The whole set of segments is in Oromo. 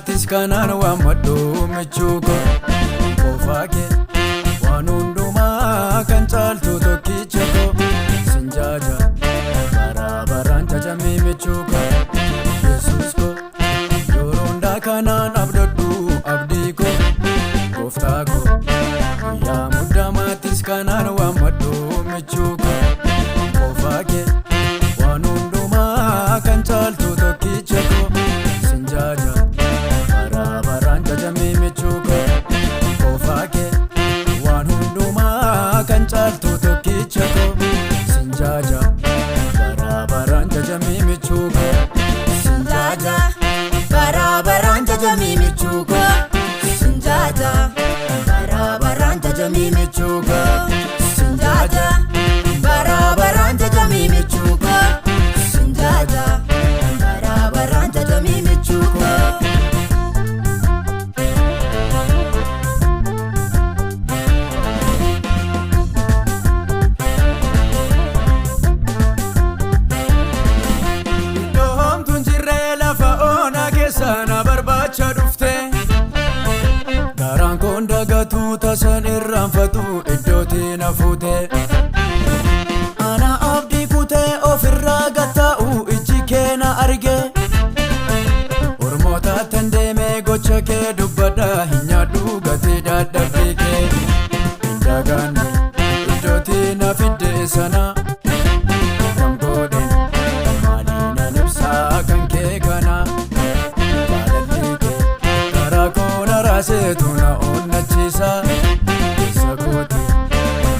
matis kanan wa maddu michuko kofake wanunduma kan chaltu tokkichako sinjaja barabaran jajami michuko Jesus ko yoronda kanan abdaddu abdiko koftako ya mudda matis kanan wa maddu michuko kofake wanunduma kan chaltu tokkichako sinjaja barabaran jajami michuko kofake wanunduma kan chaltu tokkichako sinjaja barabaran jajami michuko Sinjaja barabaran jajami michuko Sinjaja barabaran jajami michuko Sinjaja barabaran jajami michuko Sinjaja barabaran jajami michuko sana barbacha dufte garan kon dagatu tasan irranfatu iddoti nafute ana abdi kute ofirra gata'u ijji keena arge ormota tandeme gocha ke dubbada hinyadu gati dadhabike indagani iddoti nafidde sana gamgoden malina nibsa kan ke kana setuna onnachisa sakoti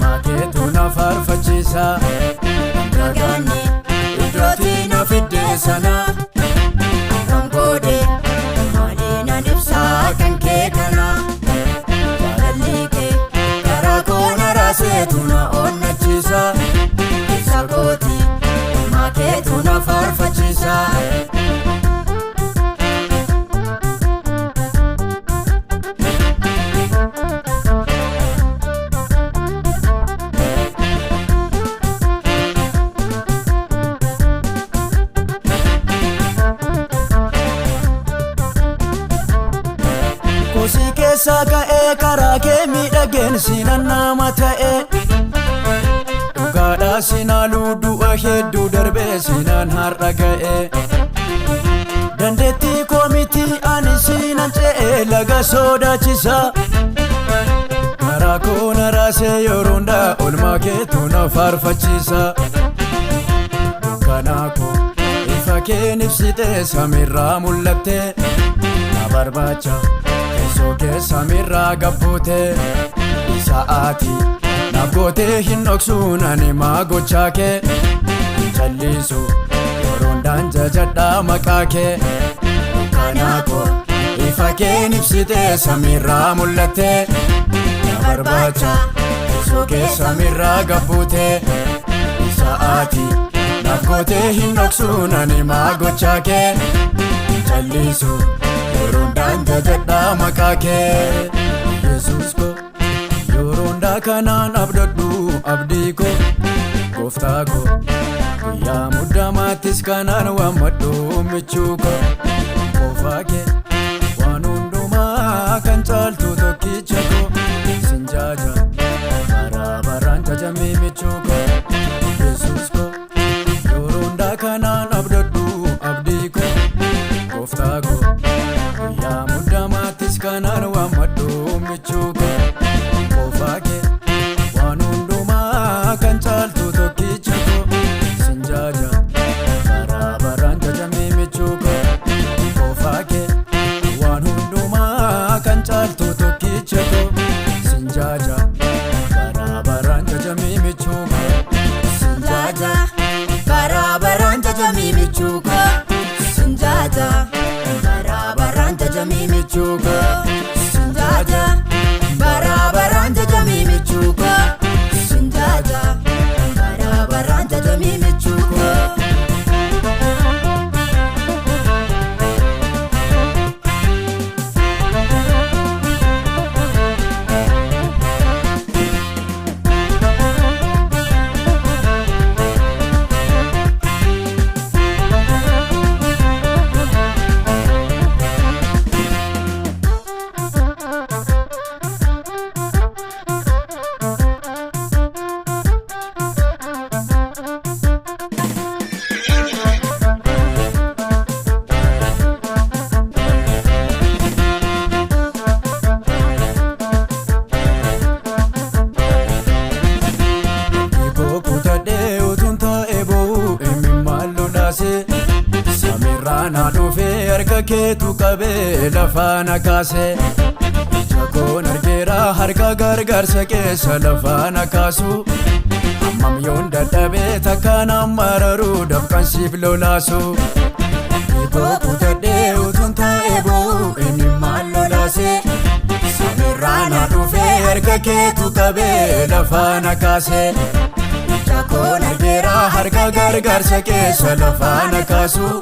maketuna farfachisa Dragani iddoti na fidde sana Rangode malina nibsa kan kekana Jaalallike karakona rasetuna onnachisa sakoti maketuna farfachisa Kosike saka karake midhagen sinanama ta'e dhugaadha sinalu du'a hedduu darbe sinan har'a ga'e dandeetti komiti ani sinan ce'e laga sodaachisa karaa koona raasee yoroonda olmaa keetu na farfachisa dukkanaako ifa keen ibsite samirraa mul'atte na barbaacha soke samirra gabbute isaati nabgote hin dhoksuun ani magochaake challisu yorondan jajadha maqaake kanaako ifa keen ibsite samirra mul'atte na barbaacha soke samirra gabbute isaati nabgote hin dhoksuun ani magochaake challisu yorondan jajadha maqaake Jesus ko yoronda kanan abdaddu abdiko koftako ya mudda matis kanan wa maddu michuko kofake wanunduma kan chaltu tokkichako sinjaja barabaran jajami michuko Jesus ko yoronda kanan abdaddu abdiko koftako ya mudda matis kanan wa maddu michuko kofake wanunduma kan chaltu tokkichako sinjaja barabaran jajami michuko kofake wanunduma kan chaltu tokkichako sinjaja barabaran jajami michuko Sinjaja barabaran jajami michuko Sinjaja barabaran jajami michuko Sinjaja barabaran jajami michuko Sinjaja barabaran jajami michuko harka keetu qabee lafaa na kaase. Ija koon argeera harka gargaarsa keessa lafaa na kaasu. Hammam yoon dadhabee takkaan ammararu dafqan siif lolaasu. Eeboo kutadhee utuun taa'ee boo'u eenyummaan lolaase. Samirraa na dhufee harka keetu qabee lafaa na kaase. Ija koon argeera harka gargaarsa keessa lafaa na kaasu.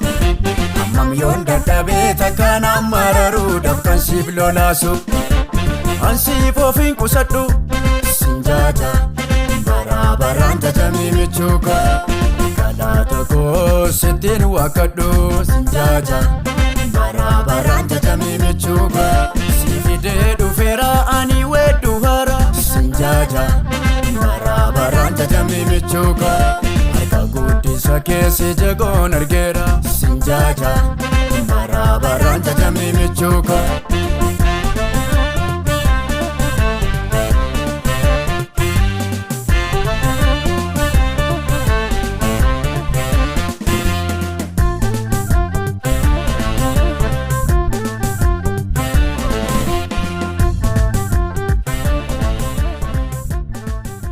Hammam yoon dadhabee takkaan ammararu dafqan siif lolaasu. Ansiif ofiin qusadhu sin jaaja bara baraan jajamii michuuka. Kadhaata koo sittiin wakkadhu sin jaaja bara baraan jajamii michuuka. Si fidee dhufeera ani weeddu hara sin jaaja bara baraan jajamii michuuka. Harka guddisa keessi jegoon argeera sin jaaja